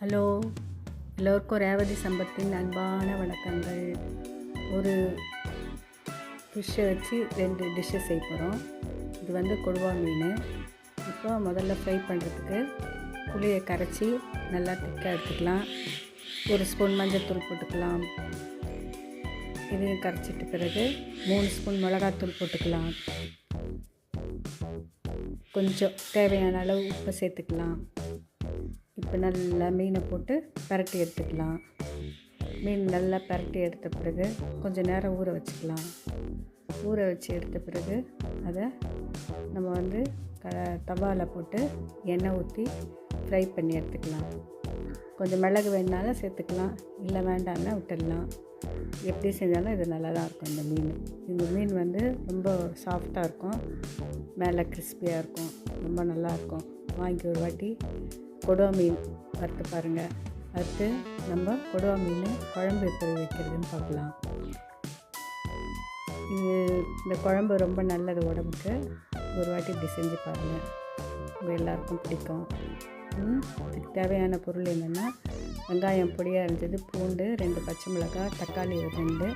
Hello, எல்லோருக்கும் ரேவதி சம்பத்தின் அன்பான வணக்கங்கள். ஒரு ஃபிஷ்ஷை வச்சு 2 டிஷ்ஷை செய்ய போகிறோம். இது வந்து கொடுவா மீன். இப்போ முதல்ல ஃப்ரை பண்ணுறதுக்கு புளியை கரைச்சி நல்லா திக்காக எடுத்துக்கலாம். 1 ஸ்பூன் மஞ்சள்தூள் போட்டுக்கலாம். இதையும் கரைச்சிட்டு பிறகு 3 ஸ்பூன் மிளகாத்தூள் போட்டுக்கலாம். கொஞ்சம் தேவையான அளவு உப்பு சேர்த்துக்கலாம். இப்போ நல்லா மீனை போட்டு பரட்டி எடுத்துக்கலாம். மீன் நல்லா பரட்டி எடுத்த பிறகு கொஞ்சம் நேரம் ஊற வச்சுக்கலாம். ஊற வச்சு எடுத்த பிறகு அதை நம்ம வந்து தவாவில் போட்டு எண்ணெய் ஊற்றி ஃப்ரை பண்ணி எடுத்துக்கலாம். கொஞ்சம் மிளகு வேணுனாலும் சேர்த்துக்கலாம், இல்லை வேண்டாம்னா விட்டுடலாம். எப்படி செஞ்சாலும் இது நல்லா தான் இருக்கும். இந்த மீன் வந்து ரொம்ப சாஃப்டாக இருக்கும், மேலே கிறிஸ்பியாக இருக்கும், ரொம்ப நல்லாயிருக்கும். வாங்கி ஒரு வாட்டி கொடுவா மீன் வறுத்து பாருங்கள். அடுத்து நம்ம கொடுவா மீன் குழம்பு எப்படி வைக்கிறதுன்னு பார்க்கலாம். இந்த குழம்பு ரொம்ப நல்லது உடம்புக்கு. ஒரு வாட்டி இப்படி செஞ்சு பாருங்கள், உங்கள் எல்லாருக்கும் பிடிக்கும். இதுக்கு தேவையான பொருள் என்னென்னா, வெங்காயம் பொடியாக இருந்தது, பூண்டு 2 பச்சை மிளகாய், தக்காளி 2,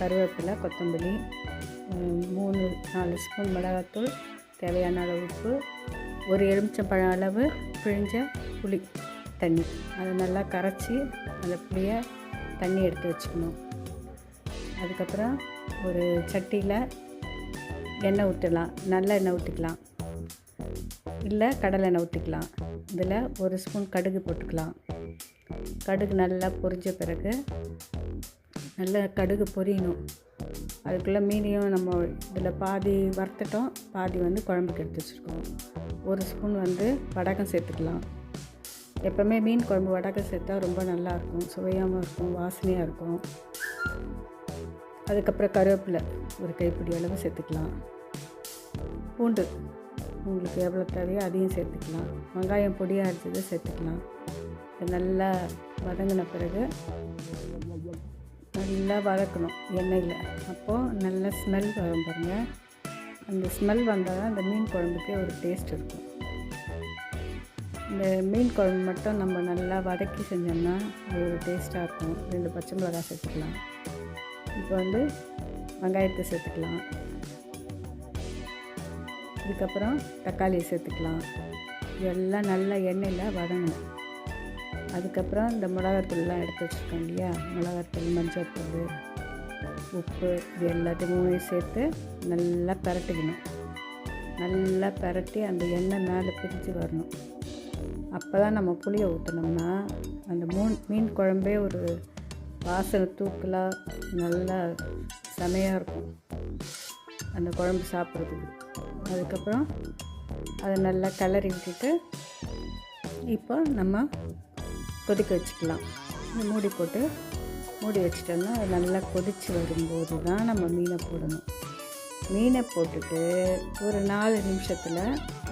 கருவேப்பிலை, கொத்தமல்லி, 3-4 ஸ்பூன் மிளகாத்தூள், தேவையான அளவு உப்பு, 1 எலுமிச்சம்பழம் அளவு பிழிஞ்ச புளி தண்ணி. அதை நல்லா கரைச்சி அந்த புளியை தண்ணி எடுத்து வச்சுக்கணும். அதுக்கப்புறம் ஒரு சட்டியில் எண்ணெய் ஊற்றலாம். நல்ல எண்ணெய் ஊற்றிக்கலாம், இல்லை கடலை எண்ணெய் ஊற்றிக்கலாம். இதில் 1 ஸ்பூன் கடுகு போட்டுக்கலாம். கடுகு நல்லா பொரிஞ்ச பிறகு நல்லா கடுகு பொரியணும். அதுக்குள்ளே மீனையும் நம்ம இதில் பாதி வறுத்துட்டோம், பாதி வந்து குழம்புக்கு எடுத்து வச்சுருக்கோம். 1 ஸ்பூன் வந்து வடகம் சேர்த்துக்கலாம். எப்போவுமே மீன் குழம்பு வடகம் சேர்த்தா ரொம்ப நல்லாயிருக்கும், சுவையாகவும் இருக்கும், வாசனையாக இருக்கும். அதுக்கப்புறம் கருவேப்பிலை 1 கைப்பிடி அளவு சேர்த்துக்கலாம். பூண்டு உங்களுக்கு எவ்வளோ தேவையோ அதையும் சேர்த்துக்கலாம். வெங்காயம் பொடியாக அரைச்சதை சேர்த்துக்கலாம். இது நல்லா வதங்கின பிறகு நல்லா வதக்கணும் எண்ணெயில். அப்போது நல்ல ஸ்மெல் வரும் பாருங்கள். அந்த ஸ்மெல் வந்தால் தான் அந்த மீன் குழம்புக்கே ஒரு டேஸ்ட் இருக்கும். இந்த மீன் குழம்பு மட்டும் நம்ம நல்லா வதக்கி செஞ்சோம்னா அது ஒரு டேஸ்ட்டாக இருக்கும். 2 பச்சை மிளகாய் சேர்த்துக்கலாம். இப்போ வந்து வெங்காயத்தை சேர்த்துக்கலாம். இதுக்கப்புறம் தக்காளியை சேர்த்துக்கலாம். இதெல்லாம் நல்லா எண்ணெயில் வதங்கணும். அதுக்கப்புறம் இந்த மிளகாத்தூள்லாம் எடுத்து வச்சுருக்கோம் இல்லையா, மிளகாத்தூள், மஞ்சள்தூள், உப்பு, இது எல்லாத்தையும் சேர்த்து நல்லா பரட்டிக்கணும். நல்லா பரட்டி அந்த எண்ணெய் மேலே பிரித்து வரணும். அப்போ தான் நம்ம புளியை ஊற்றினோம்னா அந்த மீன் குழம்பே ஒரு வாசனை தூக்கலாக நல்லா செமையாக இருக்கும் அந்த குழம்பு சாப்பிட்றதுக்கு. அதுக்கப்புறம் அதை நல்லா கிளறி விட்டுட்டு இப்போ நம்ம கொதிக்க வச்சுக்கலாம். மூடி போட்டு மூடி வச்சிட்டோம்னா அது நல்லா கொதித்து வரும்போது தான் நம்ம மீனை போடணும். மீனை போட்டுட்டு ஒரு 4 நிமிஷத்தில்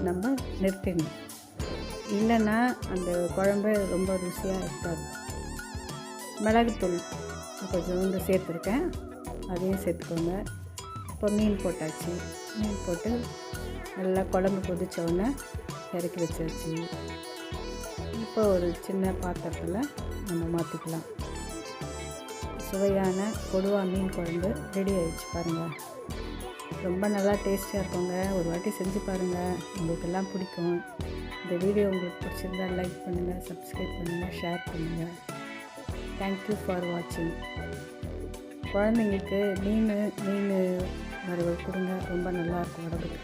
நம்ம நிறுத்திடணும். இல்லைன்னா அந்த குழம்பு ரொம்ப ருசியாக இருக்காது. மிளகுத்தூள் கொஞ்சோண்டு சேர்த்துருக்கேன், அதையும் சேர்த்துக்கோங்க. இப்போ மீன் போட்டாச்சு. மீன் போட்டு நல்லா குழம்பு கொதித்தோடனே இறக்கி வச்சாச்சு. இப்போ ஒரு சின்ன பாத்திரத்தில் நம்ம மாற்றிக்கலாம். சுவையான கொடுவா மீன் குழம்பு ரெடி ஆகிடுச்சு பாருங்கள். ரொம்ப நல்லா டேஸ்டியாக இருக்குங்க. ஒரு வாட்டி செஞ்சு பாருங்கள், உங்களுக்கெல்லாம் பிடிக்கும். இந்த வீடியோ உங்களுக்கு பிடிச்சிருந்தால் லைக் பண்ணுங்கள், சப்ஸ்கிரைப் பண்ணுங்கள், ஷேர் பண்ணுங்கள். தேங்க்யூ ஃபார் வாட்சிங். குழந்தைங்களுக்கு மீன் வறுவல் கொடுங்க, ரொம்ப நல்லாயிருக்கும் உடம்புக்கு.